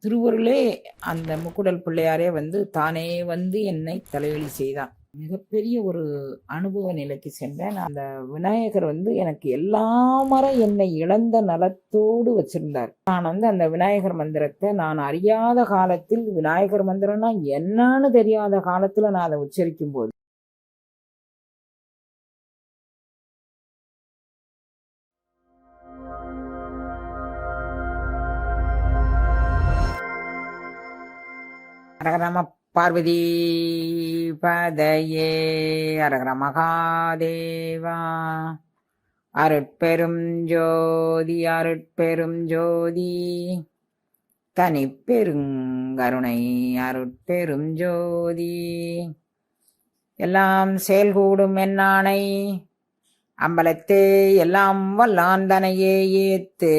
திருவருளே அந்த முக்குடல் பிள்ளையாரே வந்து தானே வந்து என்னை தலைவலி செய்தான். மிகப்பெரிய ஒரு அனுபவ நிலைக்கு சென்றேன். அந்த விநாயகர் வந்து எனக்கு எல்லாமற என்னை இழந்த நலத்தோடு வச்சிருந்தார். நான் வந்து அந்த விநாயகர் மந்திரத்தை நான் அறியாத காலத்தில், விநாயகர் மந்திரம்னா என்னன்னு தெரியாத காலத்துல நான் அதை உச்சரிக்கும் போது அரகரம பார்வதி பதையே அரகர மகாதேவா. அருட்பெரும் ஜோதி அருட்பெரும் ஜோதி தனிப்பெருங்கருணை அருட்பெரும் ஜோதி. எல்லாம் செயல்கூடும் என்னானை அம்பலத்தே எல்லாம் வல்லான் தனையே ஏத்து.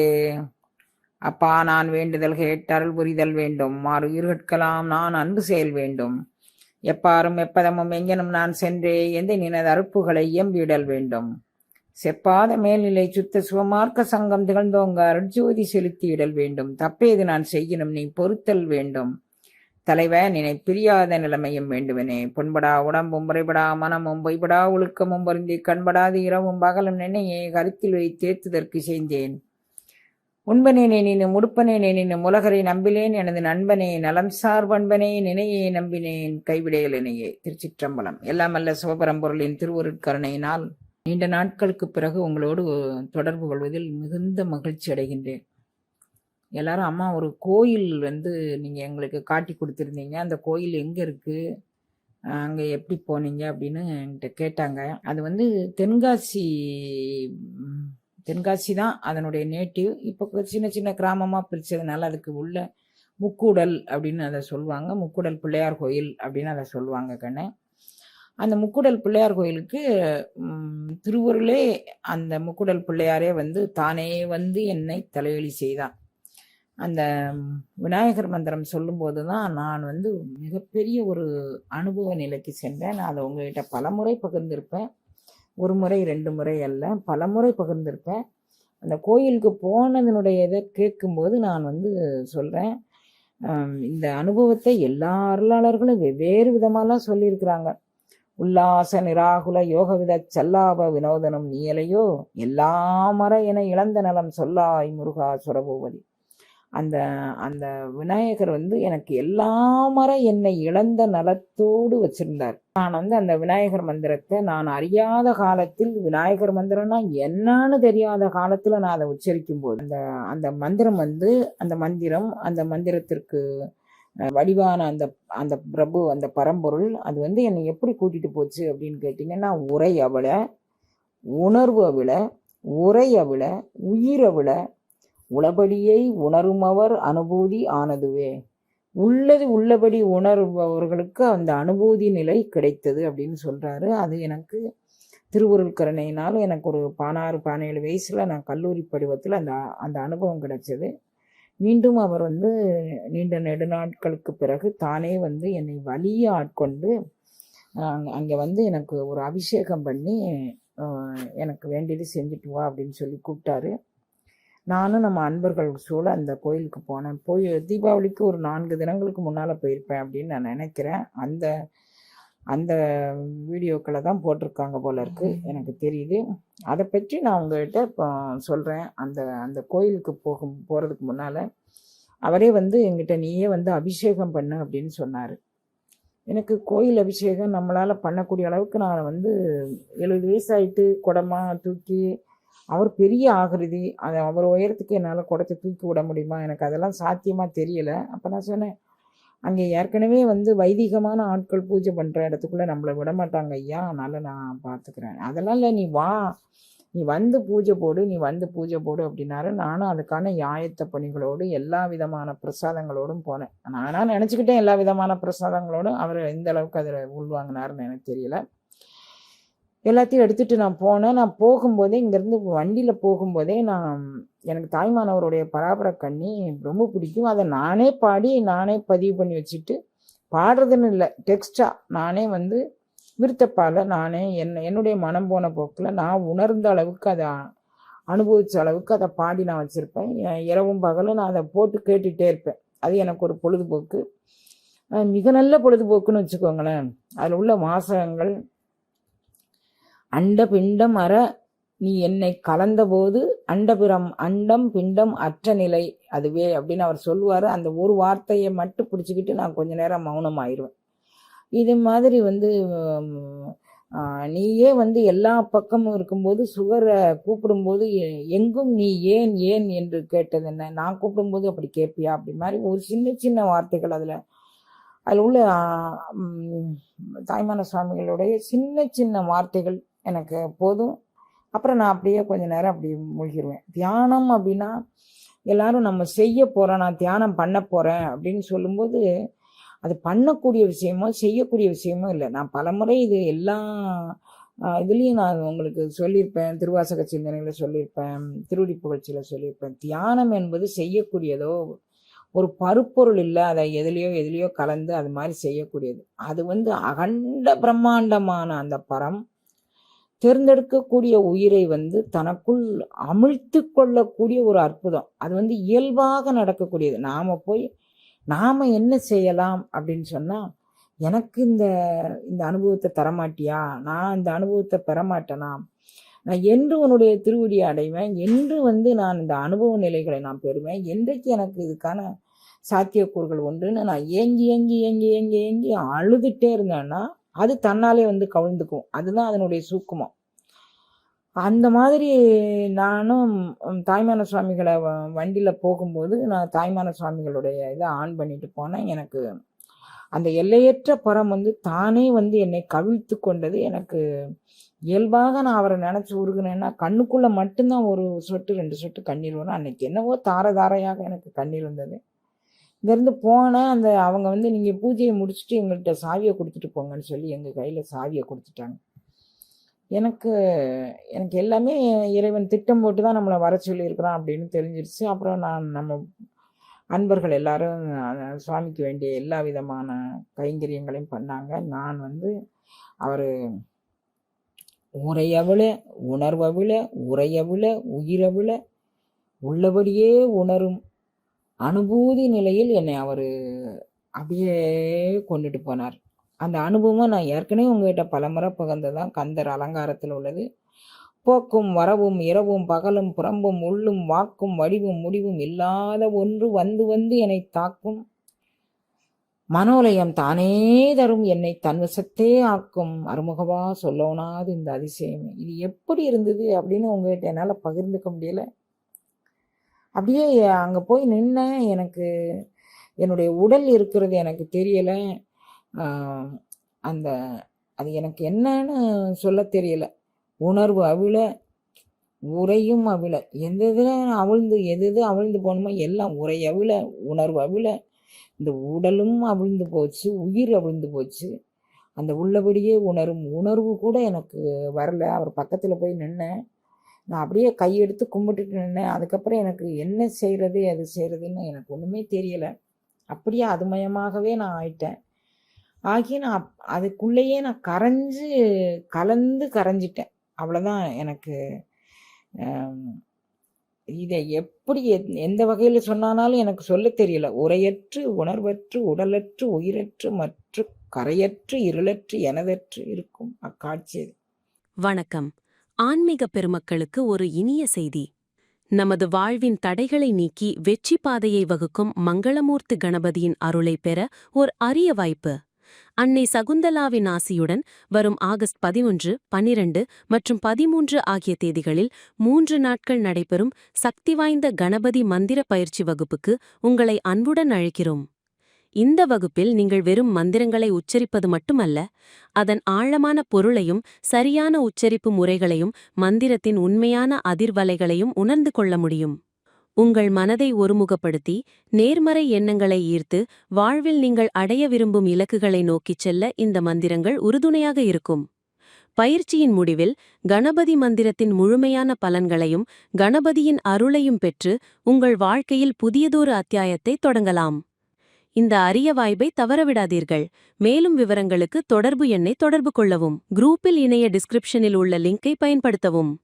அப்பா நான் வேண்டுதல் கேட்டருள் புரிதல் வேண்டும். மாறு உயிர்கட்கலாம் நான் அன்பு செயல் வேண்டும். எப்பாரும் எப்பதமும் எங்கனும் நான் சென்றே எந்த நினது அறுப்புகளை எம்பிடல் வேண்டும். செப்பாத மேல்நிலை சுத்த சுவமார்க்க சங்கம் திகழ்ந்தோங்க அருட்ஜோதி செலுத்தியிடல் வேண்டும். தப்பேது நான் செய்யணும் நீ பொறுத்தல் வேண்டும். தலைவ நினை பிரியாத நிலைமையும் வேண்டுவனே. பொன்படா உடம்பும் முறைபடா மனமும் பொய்படா ஒழுக்கமும் பொருந்தி கண்படாது இரவும் பகலும் நினையே கருத்தில் வைத்தேத்துதற்கு செய்தேன். உண்பனே நினும் உடுப்பனே நினும் உலகரை நம்பிலேன் எனது நண்பனே நலம் சார்பண்பனே நினையே நம்பினேன் கைவிடையல் இணையே. திருச்சிற்றம்பலம். எல்லாம் அல்ல சிவபரம்பொருளின் திருவருட்கருணையினால் நீண்ட நாட்களுக்கு பிறகு உங்களோடு தொடர்பு கொள்வதில் மிகுந்த மகிழ்ச்சி அடைகின்றேன். எல்லாரும் அம்மா ஒரு கோயில் வந்து நீங்கள் எங்களுக்கு காட்டி கொடுத்துருந்தீங்க, அந்த கோயில் எங்கே இருக்குது, அங்கே எப்படி போனீங்க அப்படின்னு என்கிட்ட கேட்டாங்க. அது வந்து தென்காசி தான் அதனுடைய நேட்டிவ். இப்போ சின்ன சின்ன கிராமமாக பிரித்ததுனால அதுக்கு உள்ள முக்கூடல் அப்படின்னு அதை சொல்லுவாங்க. முக்கூடல் பிள்ளையார் கோயில் அப்படின்னு அதை சொல்லுவாங்க கண்ணே. அந்த முக்கூடல் பிள்ளையார் கோயிலுக்கு திருவருளே அந்த முக்கூடல் பிள்ளையாரே வந்து தானே வந்து என்னை தலைவலி செய்தான். அந்த விநாயகர் மந்திரம் சொல்லும்போது தான் நான் வந்து மிகப்பெரிய ஒரு அனுபவ நிலைக்கு சென்றேன். நான் அதை உங்கள்கிட்ட பல முறை பகிர்ந்திருப்பேன். ஒரு முறை 2 முறை அல்ல, பல முறை பகிர்ந்திருப்பேன். அந்த கோயிலுக்கு போனதனுடைய இதை கேட்கும்போது நான் வந்து சொல்கிறேன், இந்த அனுபவத்தை எல்லா அருளாளர்களும் வெவ்வேறு விதமாலாம் சொல்லியிருக்கிறாங்க. உல்லாச நிராகுல யோகவித சல்லாப வினோதனம் நீயலையோ எல்லாமற என இழந்த நலம் சொல்லாய் முருகா சுரபூவதி. அந்த அந்த விநாயகர் வந்து எனக்கு எல்லாமற என்னை இழந்த நலத்தோடு வச்சிருந்தார். நான் வந்து அந்த விநாயகர் மந்திரத்தை நான் அறியாத காலத்தில், விநாயகர் மந்திரம்னா என்னன்னு தெரியாத காலத்துல நான் அதை உச்சரிக்கும் போது அந்த மந்திரம் வந்து அந்த மந்திரத்திற்கு வடிவான அந்த பிரபு, அந்த பரம்பொருள், அது வந்து என்னை எப்படி கூட்டிட்டு போச்சு அப்படின்னு கேட்டிங்கன்னா, உரை அவள, உணர்வு அவள, உரை அவள, உயிர் அவள, உளபடியை உணருமவர் அனுபூதி ஆனதுவே. உள்ளது உள்ளபடி உணர்பவர்களுக்கு அந்த அனுபூதி நிலை கிடைத்தது அப்படின்னு சொல்றாரு. அது எனக்கு திருவருள் கருணையினாலும் எனக்கு ஒரு 16-17 வயசுல நான் கல்லூரி படிவத்தில் அந்த அனுபவம் கிடைச்சது. மீண்டும் அவர் வந்து நீண்ட நெடுநாட்களுக்கு பிறகு தானே வந்து என்னை வலிய ஆட்கொண்டு அங்கே வந்து எனக்கு ஒரு அபிஷேகம் பண்ணி எனக்கு வேண்டியது செஞ்சுட்டு வா அப்படின்னு சொல்லி கூப்பிட்டாரு. நானும் நம்ம அன்பர்கள் சூழ அந்த கோயிலுக்கு போனேன். தீபாவளிக்கு ஒரு 4 தினங்களுக்கு முன்னால் போயிருப்பேன் அப்படின்னு நான் நினைக்கிறேன். அந்த வீடியோக்களை தான் போட்டிருக்காங்க போல இருக்கு, எனக்கு தெரியுது. அதை பற்றி நான் உங்கள்கிட்ட இப்போ சொல்கிறேன். அந்த கோயிலுக்கு போகிறதுக்கு முன்னால் அவரே வந்து எங்கிட்ட நீயே வந்து அபிஷேகம் பண்ணு அப்படின்னு சொன்னார். எனக்கு கோயில் அபிஷேகம் நம்மளால் பண்ணக்கூடிய அளவுக்கு நான் வந்து 70 வயசாயிட்டு குடமாக தூக்கி, அவர் பெரிய ஆகிருதி, அவர் உயரத்துக்கு என்னால் குடத்தை தூக்கி விட முடியுமா, எனக்கு அதெல்லாம் சாத்தியமாக தெரியலை. அப்போ நான் சொன்னேன், அங்கே ஏற்கனவே வந்து வைதிகமான ஆட்கள் பூஜை பண்ணுற இடத்துக்குள்ளே நம்மளை விட மாட்டாங்க ஐயா, அதனால் நான் பார்த்துக்கிறேன், அதெல்லாம் இல்லை, நீ வந்து பூஜை போடு அப்படின்னாரு. நானும் அதுக்கான ஆயத்த பணிகளோடு எல்லா விதமான பிரசாதங்களோடும் போனேன். நானாக நினச்சிக்கிட்டேன் எல்லா விதமான பிரசாதங்களோடும். அவர் எந்த அளவுக்கு அதில் உள்வாங்கினாருன்னு எனக்கு தெரியல. எல்லாத்தையும் எடுத்துகிட்டு நான் போனேன். நான் போகும்போதே, இங்கேருந்து வண்டியில் போகும்போதே, எனக்கு தாய்மானவருடைய பராபர கண்ணி ரொம்ப பிடிக்கும். அதை நானே பாடி நானே பதிவு பண்ணி வச்சுட்டு, பாடுறதுன்னு இல்லை, டெக்ஸ்டாக நானே வந்து விருத்தப்பால் நானே என்னுடைய மனம் போன போக்கில் நான் உணர்ந்த அளவுக்கு, அதை அனுபவித்த அளவுக்கு அதை பாடி நான் வச்சுருப்பேன். இரவும் பகலும் நான் அதை போட்டு கேட்டுகிட்டே இருப்பேன். அது எனக்கு ஒரு பொழுதுபோக்கு. மிக நல்ல பொழுதுபோக்குன்னு வச்சுக்கோங்களேன். அதில் உள்ள வாசகங்கள், அண்ட பிண்டம் அற நீ என்னை கலந்தபோது அண்டம் பிண்டம் அற்ற நிலை அதுவே அப்படின்னு அவர் சொல்லுவார். அந்த ஒரு வார்த்தையை மட்டும் பிடிச்சிக்கிட்டு நான் கொஞ்ச நேரம் மௌனம் ஆயிடுவேன். இது மாதிரி நீயே எல்லா பக்கமும் இருக்கும்போது சுகரை கூப்பிடும்போது எங்கும் நீ ஏன் ஏன் என்று கேட்டது என்ன, நான் கூப்பிடும்போது அப்படி கேட்பியா, அப்படி மாதிரி ஒரு சின்ன சின்ன வார்த்தைகள் அதில் உள்ள தாய்மான சுவாமிகளுடைய சின்ன சின்ன வார்த்தைகள் எனக்கு போதும். அப்புறம் நான் அப்படியே கொஞ்ச நேரம் அப்படி மூழ்கிடுவேன். தியானம் அப்படின்னா எல்லாரும் நம்ம செய்ய போகிறோம், நான் தியானம் பண்ண போகிறேன் அப்படின்னு சொல்லும்போது அது பண்ணக்கூடிய விஷயமோ செய்யக்கூடிய விஷயமோ இல்லை. நான் பலமுறை இது எல்லா இதுலேயும் நான் உங்களுக்கு சொல்லியிருப்பேன், திருவாசக சிந்தனையில் சொல்லியிருப்பேன், திருவடி புகழ்ச்சியில் சொல்லியிருப்பேன். தியானம் என்பது செய்யக்கூடியதோ, ஒரு பருப்பொருள் இல்லை, அதை எதுலேயோ கலந்து அது மாதிரி செய்யக்கூடியது. அது அகண்ட பிரம்மாண்டமான அந்த பரம் தேர்ந்தெடுக்கக்கூடிய உயிரை தனக்குள் அமிழ்த்து கொள்ளக்கூடிய ஒரு அற்புதம். அது இயல்பாக நடக்கக்கூடியது. நாம என்ன செய்யலாம் அப்படின்னு சொன்னா, எனக்கு இந்த அனுபவத்தை தரமாட்டியா, நான் இந்த அனுபவத்தை பெறமாட்டேனா, நான் என்று உன்னுடைய திருவடியை அடைவேன், என்று நான் இந்த அனுபவ நிலைகளை நான் பெறுவேன், என்றைக்கு எனக்கு இதுக்கான சாத்தியக்கூறுகள் ஒன்றுன்னு நான் ஏங்கி ஏங்கி ஏங்கி ஏங்கி ஏங்கி அழுதுட்டே இருந்தேன்னா அது தன்னாலே கவிழ்ந்துக்கும். அதுதான் அதனுடைய சூக்குமம். அந்த மாதிரி நானும் தாய்மான சுவாமிகளை வண்டியில் போகும்போது நான் தாய்மான சுவாமிகளுடைய இதை ஆன் பண்ணிட்டு போனேன். எனக்கு அந்த எல்லையற்ற பரம் தானே என்னை கவிழ்த்து கொண்டது. எனக்கு இயல்பாக நான் அவரை நினச்சி உருகுனேன்னா கண்ணுக்குள்ளே மட்டும்தான் ஒரு சொட்டு 2 சொட்டு கண்ணீர் வரும். அன்னைக்கு என்னவோ தாரையாக எனக்கு கண்ணீர் வந்தது. இங்கேருந்து போனேன். அவங்க நீங்கள் பூஜையை முடிச்சுட்டு எங்கள்கிட்ட சாவியை கொடுத்துட்டு போங்கன்னு சொல்லி எங்கள் கையில் சாவியை கொடுத்துட்டாங்க. எனக்கு எல்லாமே இறைவன் திட்டம் போட்டு தான் நம்மளை வர சொல்லியிருக்கிறான் அப்படின்னு தெரிஞ்சிருச்சு. அப்புறம் நம்ம அன்பர்கள் எல்லாரும் சுவாமிக்கு வேண்டிய எல்லா விதமான கைங்கரியங்களையும் பண்ணாங்க. நான் அவர் உரையவிழ உணர்வவிழ உரையவிழ உயிரவிழ உள்ளபடியே உணரும் அனுபூதி நிலையில் என்னை அவர் அப்படியே கொண்டுட்டு போனார். அந்த அனுபவம் நான் ஏற்கனவே உங்ககிட்ட பலமுறை பகிர்ந்ததான். கந்தர் அலங்காரத்தில் உள்ளது. போக்கும் வரவும் இரவும் பகலும் புறம்பும் உள்ளும் வாக்கும் வடிவும் முடிவும் இல்லாத ஒன்று வந்து என்னை தாக்கும் மனோலயம் தானே தரும் என்னை தன்வசத்தே ஆக்கும் அருமுகவா சொல்லோனாது இந்த அதிசயம். இது எப்படி இருந்தது அப்படின்னு உங்ககிட்ட என்னால் பகிர்ந்துக்க முடியல. அப்படியே அங்கே போய் நின்னேன். எனக்கு என்னுடைய உடல் இருக்கிறது எனக்கு தெரியலை. அது எனக்கு என்னன்னு சொல்ல தெரியல. உணர்வு அவிழ உரையும் அவிழ, எது அவிழ்ந்து போகணுமோ எல்லாம் உரை அவிழ உணர்வு அவிழ, இந்த உடலும் அவிழ்ந்து போச்சு, உயிர் அவிழ்ந்து போச்சு. அந்த உள்ளபடியே உணரும் உணர்வு கூட எனக்கு வரல. அவர் பக்கத்தில் போய் நின்னேன். நான் அப்படியே கையெடுத்து கும்பிட்டுட்டு நின்னேன். அதுக்கப்புறம் எனக்கு என்ன செய்கிறது எது செய்கிறதுன்னு எனக்கு ஒன்றுமே தெரியலை. அப்படியே அதுமயமாகவே நான் ஆயிட்டேன். ஆகி நான் அதுக்குள்ளேயே நான் கரைஞ்சிட்டேன். அவ்வளோதான். எனக்கு இதை எப்படி எந்த வகையில் சொன்னாலும் எனக்கு சொல்ல தெரியல. உரையற்று உணர்வற்று உடலற்று உயிரற்று மற்ற கரையற்று இருளற்று எனதற்று இருக்கும் அக்காட்சி. வணக்கம். ஆன்மீக பெருமக்களுக்கு ஒரு இனிய செய்தி. நமது வாழ்வின் தடைகளை நீக்கி வெற்றி பாதையை வகுக்கும் மங்களமூர்த்தி கணபதியின் அருளை பெற ஒரு அரிய வாய்ப்பு. அன்னை சகுந்தலாவின் ஆசியுடன் வரும் ஆகஸ்ட் 11, 12 மற்றும் 13 ஆகிய தேதிகளில் 3 நாட்கள் நடைபெறும் சக்தி வாய்ந்த கணபதி மந்திர பயிற்சி வகுப்புக்கு உங்களை அன்புடன் அழைக்கிறோம். இந்த வகுப்பில் நீங்கள் வெறும் மந்திரங்களை உச்சரிப்பது மட்டுமல்ல, அதன் ஆழமான பொருளையும் சரியான உச்சரிப்பு முறைகளையும் மந்திரத்தின் உண்மையான அதிர்வலைகளையும் உணர்ந்து கொள்ள முடியும். உங்கள் மனதை ஒருமுகப்படுத்தி நேர்மறை எண்ணங்களை ஈர்த்து வாழ்வில் நீங்கள் அடைய விரும்பும் இலக்குகளை நோக்கிச் செல்ல இந்த மந்திரங்கள் உறுதுணையாக இருக்கும். பயிற்சியின் முடிவில் கணபதி மந்திரத்தின் முழுமையான பலன்களையும் கணபதியின் அருளையும் பெற்று உங்கள் வாழ்க்கையில் புதியதொரு அத்தியாயத்தை தொடங்கலாம். இந்த அரிய வாய்ப்பை தவறவிடாதீர்கள். மேலும் விவரங்களுக்கு தொடர்பு எண்ணை தொடர்பு கொள்ளவும். குரூப்பில் இணைய டிஸ்கிரிப்ஷனில் உள்ள லிங்கை பயன்படுத்தவும்.